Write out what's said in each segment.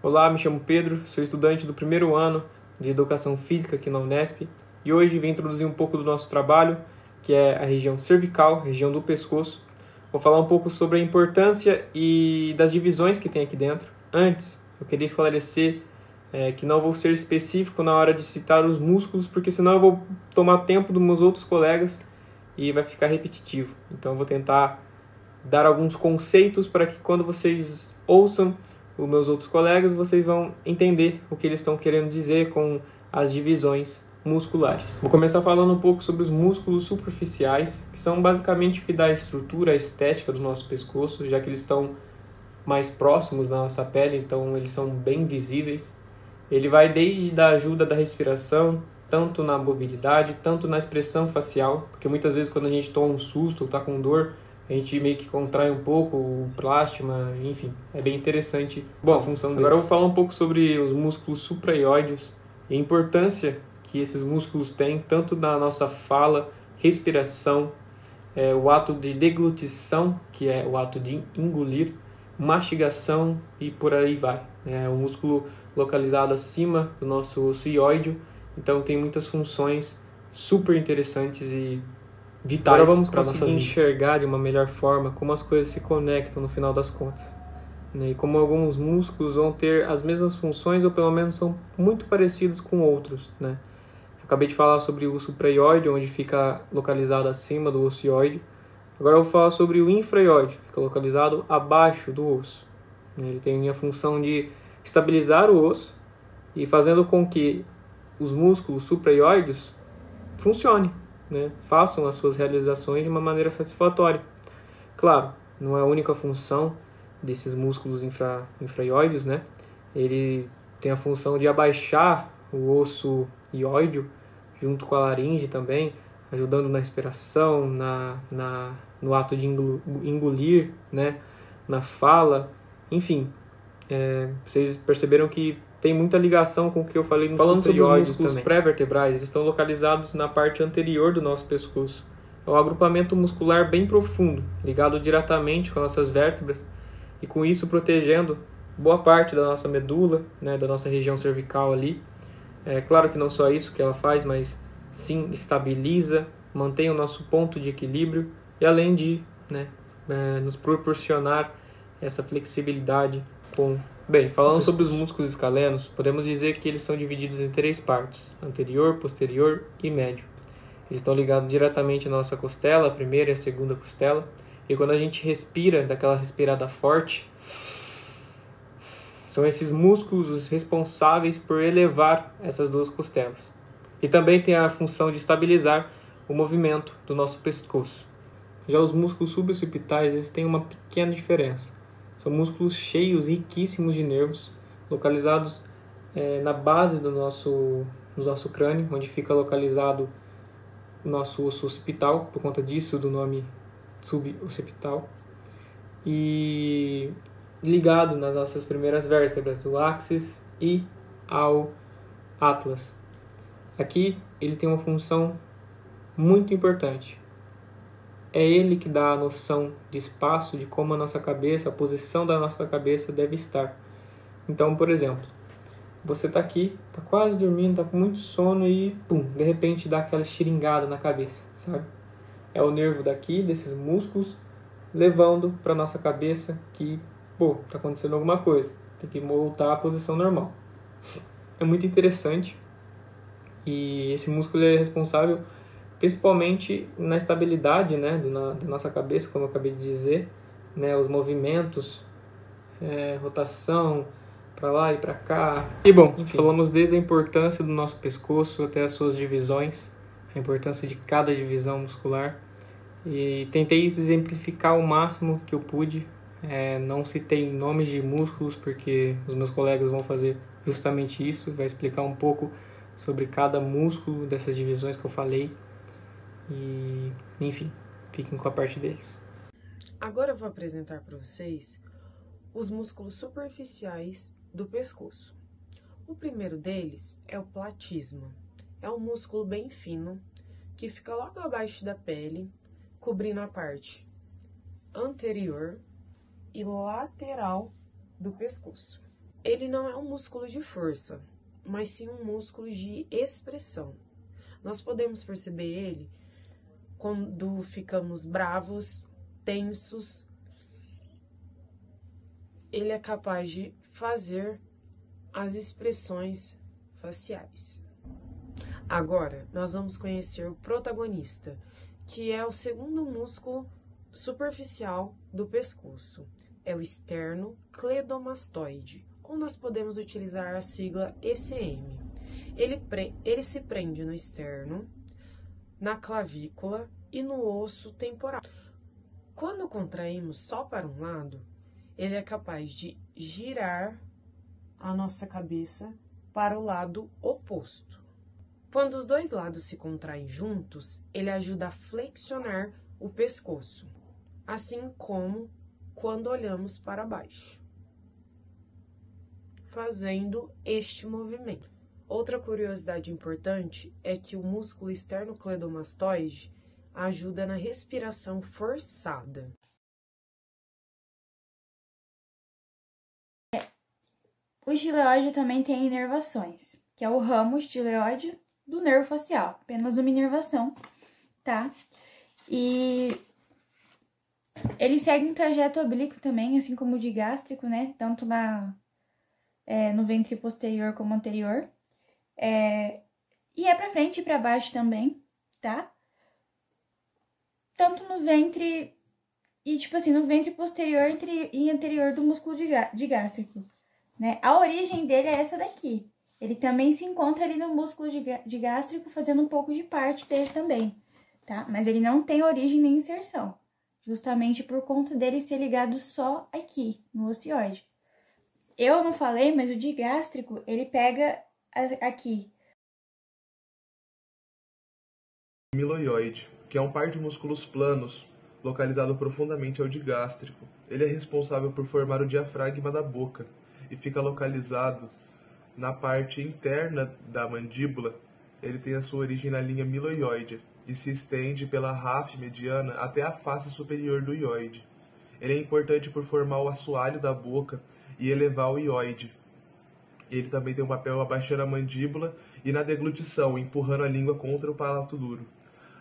Olá, me chamo Pedro, sou estudante do primeiro ano de Educação Física aqui na Unesp e hoje vim introduzir um pouco do nosso trabalho, que é a região cervical, região do pescoço. Vou falar um pouco sobre a importância e das divisões que tem aqui dentro. Antes, eu queria esclarecer que não vou ser específico na hora de citar os músculos, porque senão eu vou tomar tempo dos meus outros colegas e vai ficar repetitivo. Então eu vou tentar dar alguns conceitos para que quando vocês ouçam os meus outros colegas, vocês vão entender o que eles estão querendo dizer com as divisões musculares. Vou começar falando um pouco sobre os músculos superficiais, que são basicamente o que dá a estrutura, a estética do nosso pescoço, já que eles estão mais próximos da nossa pele, então eles são bem visíveis. Ele vai desde da ajuda da respiração, tanto na mobilidade, tanto na expressão facial, porque muitas vezes quando a gente toma um susto ou está com dor, a gente meio que contrai um pouco o plástima, enfim, é bem interessante. Bom, a função deles. Agora eu vou falar um pouco sobre os músculos supraioides e a importância que esses músculos têm, tanto na nossa fala, respiração, o ato de deglutição, que é o ato de engolir, mastigação e por aí vai. É um músculo localizado acima do nosso osso ióide, então tem muitas funções super interessantes e vitais. Agora vamos conseguir enxergar de uma melhor forma como as coisas se conectam no final das contas, né? E como alguns músculos vão ter as mesmas funções ou pelo menos são muito parecidos com outros, né? Eu acabei de falar sobre o supraioide, onde fica localizado acima do osso ióide. Agora eu vou falar sobre o infraioide, fica localizado abaixo do osso. Ele tem a função de estabilizar o osso e fazendo com que os músculos supraioides funcionem, né? Façam as suas realizações de uma maneira satisfatória. Claro, não é a única função desses músculos infraioides, né? Ele tem a função de abaixar o osso ióide junto com a laringe também, ajudando na respiração, no ato de engolir, né? Na fala, enfim. Vocês perceberam que tem muita ligação com o que eu falei no falando sobre os músculos pré-vertebrais, eles estão localizados na parte anterior do nosso pescoço. É um agrupamento muscular bem profundo, ligado diretamente com as nossas vértebras e com isso protegendo boa parte da nossa medula, né, da nossa região cervical ali. É claro que não só isso que ela faz, mas sim estabiliza, mantém o nosso ponto de equilíbrio e além de, né, nos proporcionar essa flexibilidade com... Bem, falando sobre os músculos escalenos, podemos dizer que eles são divididos em 3 partes, anterior, posterior e médio. Eles estão ligados diretamente à nossa costela, a primeira e a segunda costela, e quando a gente respira, daquela respirada forte, são esses músculos os responsáveis por elevar essas 2 costelas. E também tem a função de estabilizar o movimento do nosso pescoço. Já os músculos suboccipitais, eles têm uma pequena diferença. São músculos cheios e riquíssimos de nervos, localizados na base do nosso crânio, onde fica localizado o nosso osso occipital, por conta disso do nome suboccipital, e ligado nas nossas primeiras vértebras, o áxis e ao atlas. Aqui ele tem uma função muito importante. É ele que dá a noção de espaço, de como a nossa cabeça, a posição da nossa cabeça deve estar. Então, por exemplo, você está aqui, está quase dormindo, está com muito sono e, pum, de repente dá aquela xiringada na cabeça, sabe? É o nervo daqui, desses músculos, levando para nossa cabeça que, pô, está acontecendo alguma coisa. Tem que voltar à posição normal. É muito interessante e esse músculo é responsável principalmente na estabilidade, né, da nossa cabeça, como eu acabei de dizer, né, os movimentos, rotação para lá e para cá. E bom, enfim, falamos desde a importância do nosso pescoço até as suas divisões, a importância de cada divisão muscular, e tentei exemplificar o máximo que eu pude. Não citei nomes de músculos porque os meus colegas vão fazer justamente isso, vai explicar um pouco sobre cada músculo dessas divisões que eu falei. E, enfim, fiquem com a parte deles. Agora eu vou apresentar para vocês os músculos superficiais do pescoço. O primeiro deles é o platisma. É um músculo bem fino que fica logo abaixo da pele, cobrindo a parte anterior e lateral do pescoço. Ele não é um músculo de força, mas sim um músculo de expressão. Nós podemos perceber ele quando ficamos bravos, tensos. Ele é capaz de fazer as expressões faciais. Agora, nós vamos conhecer o protagonista, que é o segundo músculo superficial do pescoço. É o esternocleidomastoide, ou nós podemos utilizar a sigla ECM. Ele se prende no externo, na clavícula e no osso temporal. Quando contraímos só para um lado, ele é capaz de girar a nossa cabeça para o lado oposto. Quando os dois lados se contraem juntos, ele ajuda a flexionar o pescoço, assim como quando olhamos para baixo, fazendo este movimento. Outra curiosidade importante é que o músculo esternocleidomastoide ajuda na respiração forçada. O gileóide também tem inervações, que é o ramo gileóide do nervo facial, apenas uma inervação, tá? E ele segue um trajeto oblíquo também, assim como o digástrico, né? Tanto no ventre posterior como anterior. E é pra frente e pra baixo também, tá? Tanto no ventre e, tipo assim, no ventre posterior e anterior do músculo digástrico, né? A origem dele é essa daqui. Ele também se encontra ali no músculo digástrico, fazendo um pouco de parte dele também, tá? Mas ele não tem origem nem inserção, justamente por conta dele ser ligado só aqui, no ocioide. Eu não falei, mas o digástrico, ele pega aqui. Miloioide, que é um par de músculos planos, localizado profundamente ao digástrico. Ele é responsável por formar o diafragma da boca e fica localizado na parte interna da mandíbula. Ele tem a sua origem na linha miloioide e se estende pela ráfide mediana até a face superior do ioide. Ele é importante por formar o assoalho da boca e elevar o ioide. Ele também tem um papel abaixando a mandíbula e na deglutição, empurrando a língua contra o palato duro.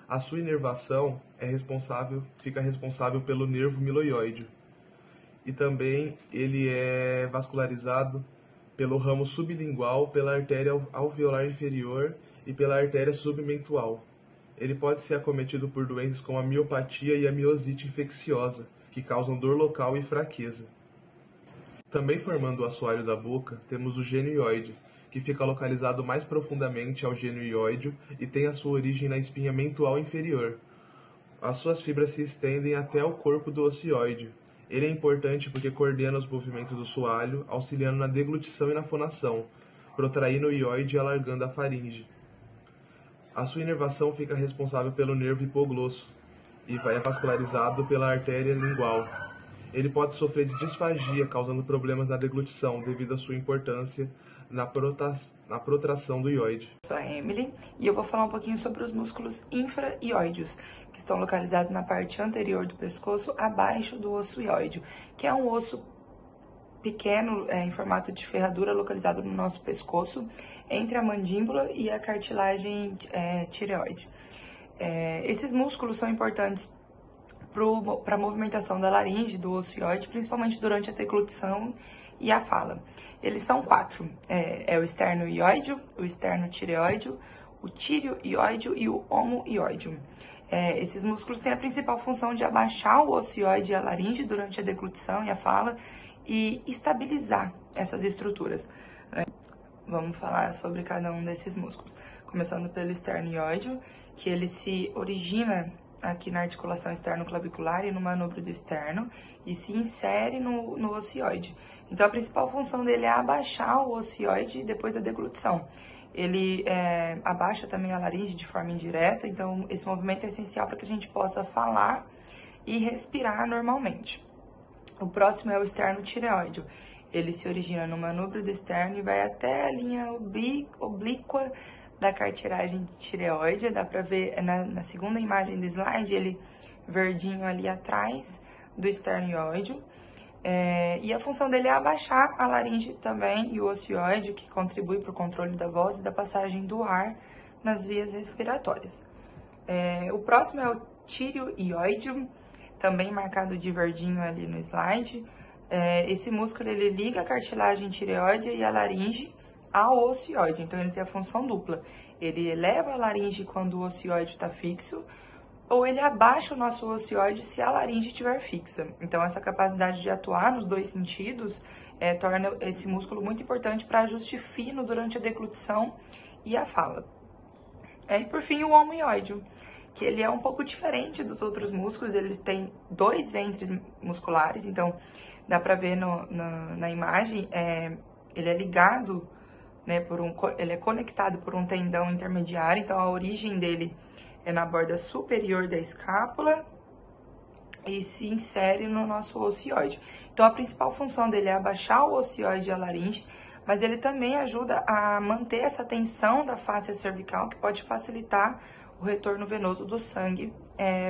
A sua inervação fica responsável pelo nervo miloioide. E também ele é vascularizado pelo ramo sublingual, pela artéria alveolar inferior e pela artéria submentual. Ele pode ser acometido por doenças como a miopatia e a miosite infecciosa, que causam dor local e fraqueza. Também formando o assoalho da boca, temos o gênio ioide, que fica localizado mais profundamente ao gênio ióideo e tem a sua origem na espinha mentual inferior. As suas fibras se estendem até o corpo do ocioide. Ele é importante porque coordena os movimentos do soalho, auxiliando na deglutição e na fonação, protraindo o ióide e alargando a faringe. A sua inervação fica responsável pelo nervo hipoglosso e é vascularizado pela artéria lingual. Ele pode sofrer de disfagia, causando problemas na deglutição, devido à sua importância na protração do ióide. Eu sou a Emily e eu vou falar um pouquinho sobre os músculos infra-ióideos, que estão localizados na parte anterior do pescoço, abaixo do osso ióideo, que é um osso pequeno, em formato de ferradura, localizado no nosso pescoço, entre a mandíbula e a cartilagem tireoide. Esses músculos são importantes para a movimentação da laringe, do osso ióide, principalmente durante a deglutição e a fala. Eles são 4, o esterno-ióideo, o esterno-tireoideo, o tíreo-ióideo e o homo-ióideo. Esses músculos têm a principal função de abaixar o osso ióide e a laringe durante a deglutição e a fala e estabilizar essas estruturas. Vamos falar sobre cada um desses músculos. Começando pelo esterno-ióideo, que ele se origina aqui na articulação externo-clavicular e no manubrio do externo e se insere no ocioide. Então, a principal função dele é abaixar o ocioide depois da deglutição. Ele abaixa também a laringe de forma indireta, então esse movimento é essencial para que a gente possa falar e respirar normalmente. O próximo é o esterno-tireoideo. Ele se origina no manubrio do externo e vai até a linha oblíqua da cartilagem tireoide. Dá para ver na segunda imagem do slide, ele verdinho ali atrás do esterno-ióideo. E a função dele é abaixar a laringe também e o ocioide, que contribui para o controle da voz e da passagem do ar nas vias respiratórias. O próximo é o tireoideum, também marcado de verdinho ali no slide. Esse músculo ele liga a cartilagem tireoide e a laringe ao ocioide, então ele tem a função dupla. Ele eleva a laringe quando o ocioide está fixo, ou ele abaixa o nosso ocioide se a laringe estiver fixa. Então, essa capacidade de atuar nos dois sentidos torna esse músculo muito importante para ajuste fino durante a deglutição e a fala. E, por fim, o omoioide, que ele é um pouco diferente dos outros músculos, eles têm 2 ventres musculares, então dá para ver na imagem, ele é ligado, né, ele é conectado por um tendão intermediário, então a origem dele é na borda superior da escápula e se insere no nosso ocioide. Então, a principal função dele é abaixar o ocioide e a laringe, mas ele também ajuda a manter essa tensão da fáscia cervical, que pode facilitar o retorno venoso do sangue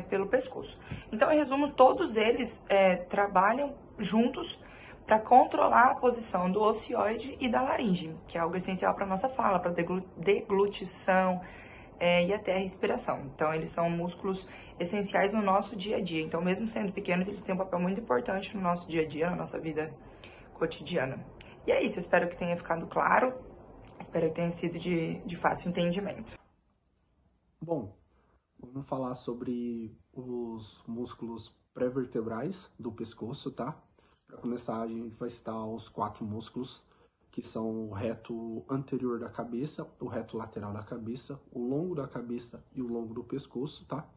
pelo pescoço. Então, em resumo, todos eles trabalham juntos para controlar a posição do ocioide e da laringe, que é algo essencial para a nossa fala, para deglutição, e até a respiração. Então, eles são músculos essenciais no nosso dia a dia. Então, mesmo sendo pequenos, eles têm um papel muito importante no nosso dia a dia, na nossa vida cotidiana. E é isso, eu espero que tenha ficado claro, espero que tenha sido de fácil entendimento. Bom, vamos falar sobre os músculos pré-vertebrais do pescoço, tá? Para começar, a gente vai citar os 4 músculos, que são o reto anterior da cabeça, o reto lateral da cabeça, o longo da cabeça e o longo do pescoço, tá?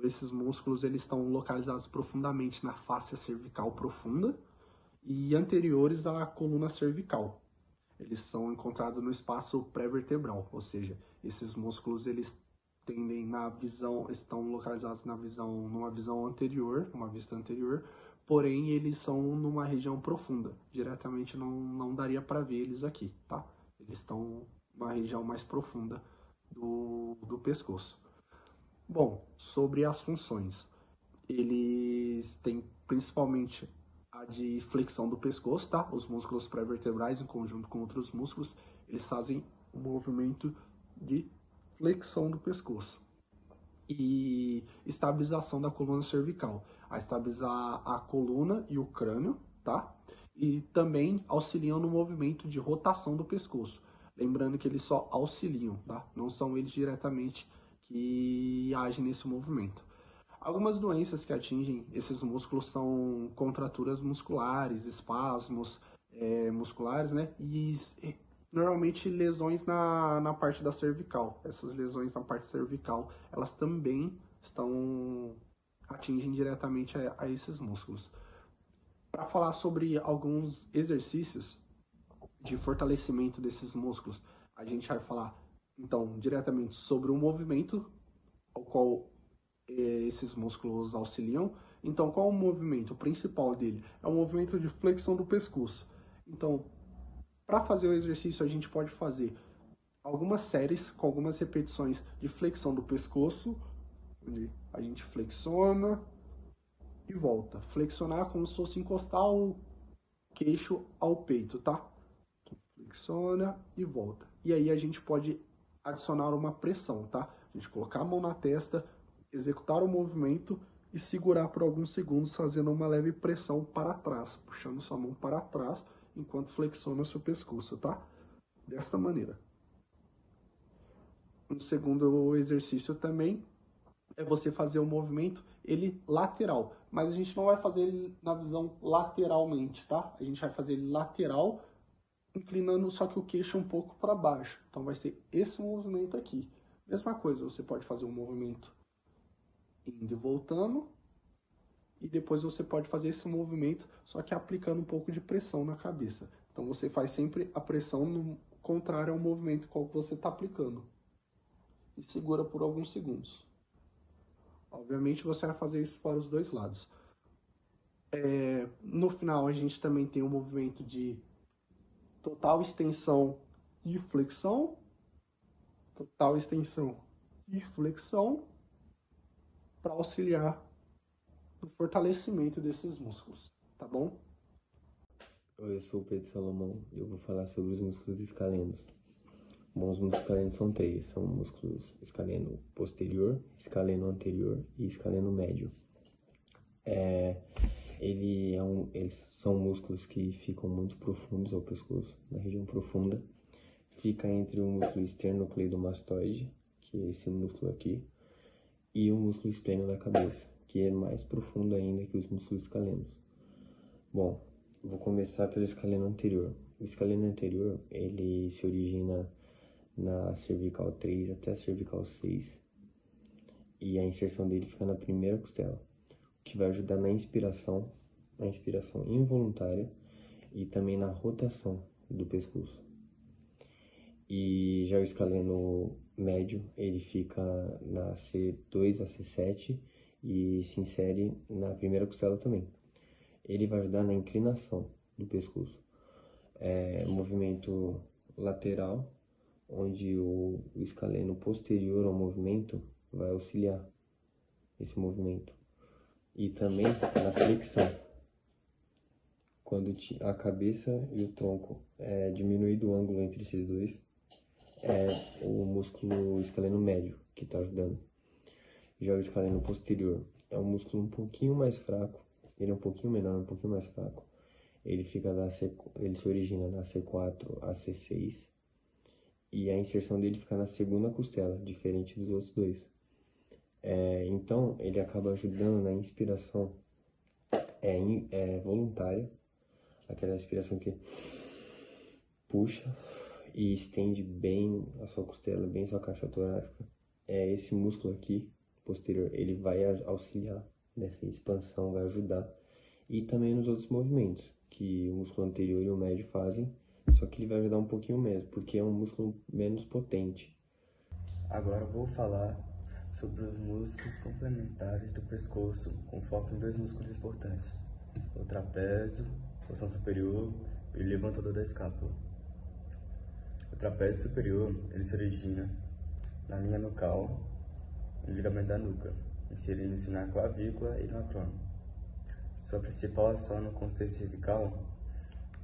Esses músculos eles estão localizados profundamente na fáscia cervical profunda e anteriores à coluna cervical. Eles são encontrados no espaço pré-vertebral, ou seja, esses músculos eles tendem estão localizados numa visão anterior, uma vista anterior, porém eles são numa região profunda, diretamente não daria para ver eles aqui, tá? Eles estão numa região mais profunda do pescoço. Bom, sobre as funções, eles têm principalmente a de flexão do pescoço, tá? Os músculos pré-vertebrais, em conjunto com outros músculos, eles fazem um movimento de flexão do pescoço e estabilização da coluna cervical, a estabilizar a coluna e o crânio, tá? E também auxiliam no movimento de rotação do pescoço. Lembrando que eles só auxiliam, tá? Não são eles diretamente que agem nesse movimento. Algumas doenças que atingem esses músculos são contraturas musculares, espasmos musculares, né? E normalmente lesões na parte da cervical. Essas lesões na parte cervical, elas também atingem diretamente a esses músculos. Para falar sobre alguns exercícios de fortalecimento desses músculos, a gente vai falar, então, diretamente sobre o movimento ao qual esses músculos auxiliam. Então, qual é o movimento principal dele? É o movimento de flexão do pescoço. Então, para fazer o exercício, a gente pode fazer algumas séries com algumas repetições de flexão do pescoço, onde a gente flexiona e volta. Flexionar como se fosse encostar o queixo ao peito, tá? Flexiona e volta. E aí a gente pode adicionar uma pressão, tá? A gente colocar a mão na testa, executar o movimento e segurar por alguns segundos, fazendo uma leve pressão para trás, puxando sua mão para trás enquanto flexiona seu pescoço, tá? Desta maneira. Um segundo exercício também é você fazer o movimento lateral, mas a gente não vai fazer ele na visão lateralmente, tá? A gente vai fazer ele lateral, inclinando só que o queixo um pouco para baixo. Então vai ser esse movimento aqui. Mesma coisa, você pode fazer um movimento indo e voltando, e depois você pode fazer esse movimento, só que aplicando um pouco de pressão na cabeça. Então você faz sempre a pressão no contrário ao movimento que você está aplicando. E segura por alguns segundos. Obviamente você vai fazer isso para os dois lados. No final a gente também tem um movimento de total extensão e flexão. Total extensão e flexão, para auxiliar do fortalecimento desses músculos, tá bom? Oi, eu sou o Pedro Salomão e eu vou falar sobre os músculos escalenos. Bom, os músculos escalenos são 3, são músculos escaleno posterior, escaleno anterior e escaleno médio. Eles são músculos que ficam muito profundos ao pescoço, na região profunda. Fica entre o músculo esternocleidomastoide, que é esse músculo aqui, e o músculo esplênio da cabeça, que é mais profundo ainda que os músculos escalenos. Bom, vou começar pelo escaleno anterior. O escaleno anterior, ele se origina na cervical 3 até a cervical 6, e a inserção dele fica na primeira costela, que vai ajudar na inspiração involuntária e também na rotação do pescoço. E já o escaleno médio, ele fica na C2 a C7 e se insere na primeira costela também. Ele vai ajudar na inclinação do pescoço. Movimento lateral, onde o escaleno posterior ao movimento vai auxiliar esse movimento. E também na flexão, quando a cabeça e o tronco diminuído o ângulo entre esses dois, é o músculo escaleno médio que está ajudando. Já o escaleno posterior é um músculo um pouquinho mais fraco, ele é um pouquinho menor, um pouquinho mais fraco. Ele se origina na C4 a C6 e a inserção dele fica na segunda costela, diferente dos outros dois. Então, ele acaba ajudando na inspiração voluntária, aquela inspiração que puxa e estende bem a sua costela, bem sua caixa torácica. Esse músculo aqui, posterior, ele vai auxiliar nessa expansão, vai ajudar. E também nos outros movimentos, que o músculo anterior e o médio fazem, só que ele vai ajudar um pouquinho mesmo, porque é um músculo menos potente. Agora eu vou falar sobre os músculos complementares do pescoço, com foco em 2 músculos importantes: o trapézio, porção superior, e o levantador da escápula. O trapézio superior, ele se origina na linha nucal, no ligamento da nuca, inserindo-se na clavícula e no acrônio. Sua principal ação no contexto cervical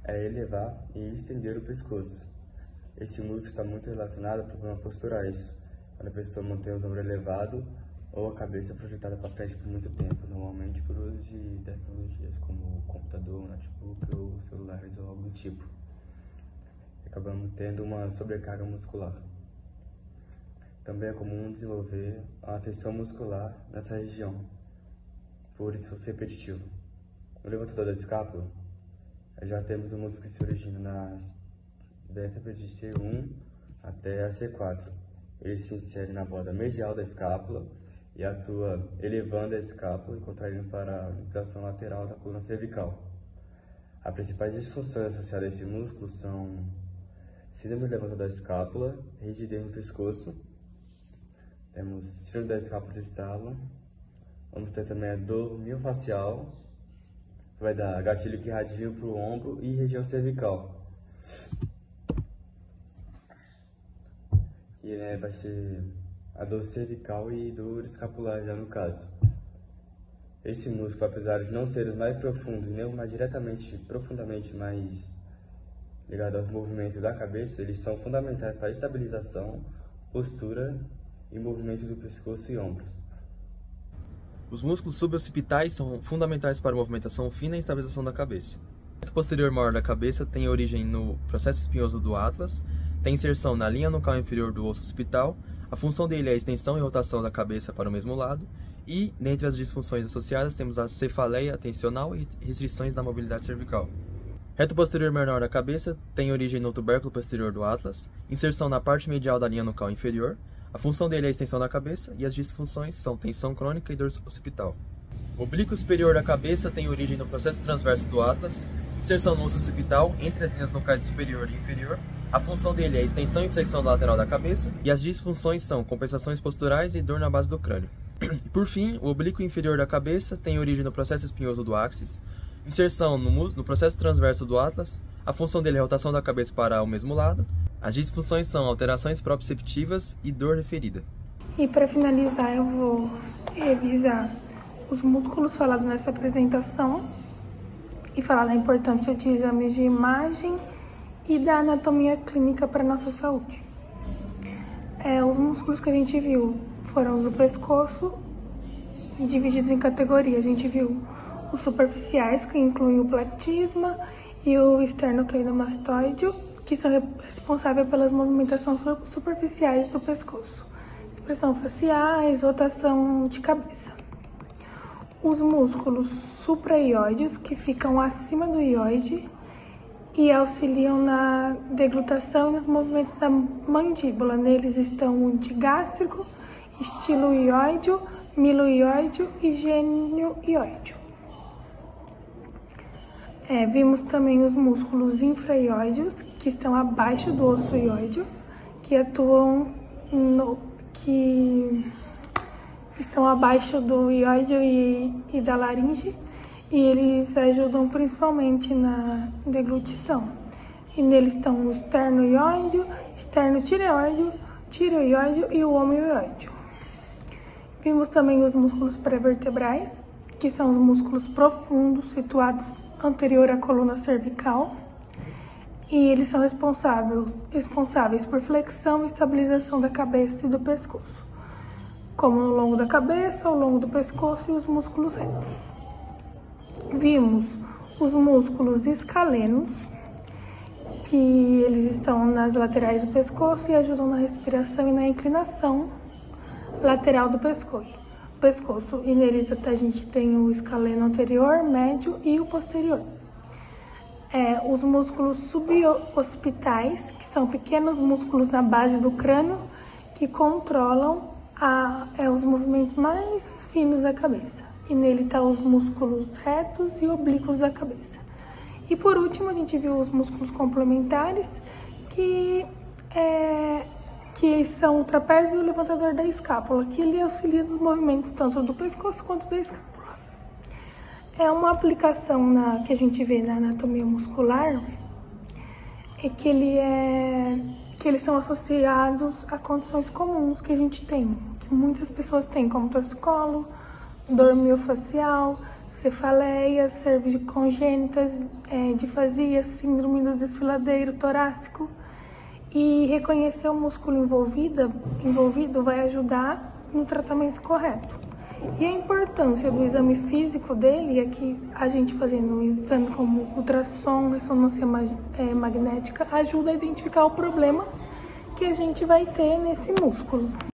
é elevar e estender o pescoço. Esse músculo está muito relacionado a problemas posturais, quando a pessoa mantém os ombros elevados ou a cabeça projetada para frente por muito tempo, normalmente por uso de tecnologias como computador, notebook ou celulares ou algo do tipo. Acabamos tendo uma sobrecarga muscular. Também é comum desenvolver a tensão muscular nessa região, por esforço repetitivo. No levantador da escápula, já temos o músculo que se origina na vértebra de C1 até a C4. Ele se insere na borda medial da escápula e atua elevando a escápula e contraindo para a inclinação lateral da coluna cervical. As principais disfunções associadas a esse músculo são síndrome do levantador da escápula, rigidez no pescoço, temos síndrome da escápula de estalo, vamos ter também a dor miofascial, que vai dar gatilho que irradia para o ombro e região cervical. Que vai ser a dor cervical e dor escapular já no caso. Esse músculo, apesar de não ser os mais profundos, nem mais profundamente mais ligado aos movimentos da cabeça, eles são fundamentais para a estabilização, postura e movimento do pescoço e ombros. Os músculos suboccipitais são fundamentais para a movimentação fina e estabilização da cabeça. O reto posterior maior da cabeça tem origem no processo espinhoso do atlas, tem inserção na linha nucal inferior do osso occipital, a função dele é a extensão e rotação da cabeça para o mesmo lado, e, dentre as disfunções associadas, temos a cefaleia tensional e restrições da mobilidade cervical. Reto posterior menor da cabeça tem origem no tubérculo posterior do atlas, inserção na parte medial da linha nucal inferior, a função dele é a extensão da cabeça e as disfunções são tensão crônica e dor occipital. O oblíquo superior da cabeça tem origem no processo transverso do atlas, inserção no osso occipital entre as linhas nucais superior e inferior, a função dele é a extensão e flexão lateral da cabeça e as disfunções são compensações posturais e dor na base do crânio. E por fim, o oblíquo inferior da cabeça tem origem no processo espinhoso do áxis, inserção no processo transverso do atlas, a função dele é a rotação da cabeça para o mesmo lado, as disfunções são alterações proprioceptivas e dor referida. E para finalizar eu vou revisar os músculos falados nessa apresentação e falar da importância de exames de imagem e da anatomia clínica para a nossa saúde. Os músculos que a gente viu foram os do pescoço e divididos em categorias. A gente viu os superficiais, que incluem o platisma e o esternocleidomastoide, que são responsáveis pelas movimentações superficiais do pescoço, expressão faciais, rotação de cabeça. Os músculos supraioides, que ficam acima do ióide e auxiliam na deglutação e nos movimentos da mandíbula. Neles estão o digástrico, estiloioide, miloioide e genioide. Vimos também os músculos infraioides, que estão abaixo do osso ióide, que estão abaixo do ióide e da laringe, e eles ajudam principalmente na deglutição. E neles estão o esternoioide, esternotireoide, tireoide e o homeoide. Vimos também os músculos pré-vertebrais, que são os músculos profundos situados anterior à coluna cervical, e eles são responsáveis por flexão e estabilização da cabeça e do pescoço, como no longo da cabeça, ao longo do pescoço e os músculos retos. Vimos os músculos escalenos, que eles estão nas laterais do pescoço e ajudam na respiração e na inclinação lateral do pescoço. E neles a gente tem o escaleno anterior, médio e o posterior. Os músculos suboccipitais, que são pequenos músculos na base do crânio que controlam os movimentos mais finos da cabeça. E nele estão os músculos retos e oblíquos da cabeça. E por último, a gente viu os músculos complementares, que são o trapézio e o levantador da escápula, que ele auxilia nos movimentos tanto do pescoço quanto da escápula. Uma aplicação que a gente vê na anatomia muscular que eles são associados a condições comuns que a gente tem, que muitas pessoas têm, como torcicolo, dor miofascial, cefaleias, cervicogênitas, disfasia, síndrome do desfiladeiro torácico. E reconhecer o músculo envolvido vai ajudar no tratamento correto. E a importância do exame físico dele é que a gente fazendo um exame como ultrassom, ressonância magnética, ajuda a identificar o problema que a gente vai ter nesse músculo.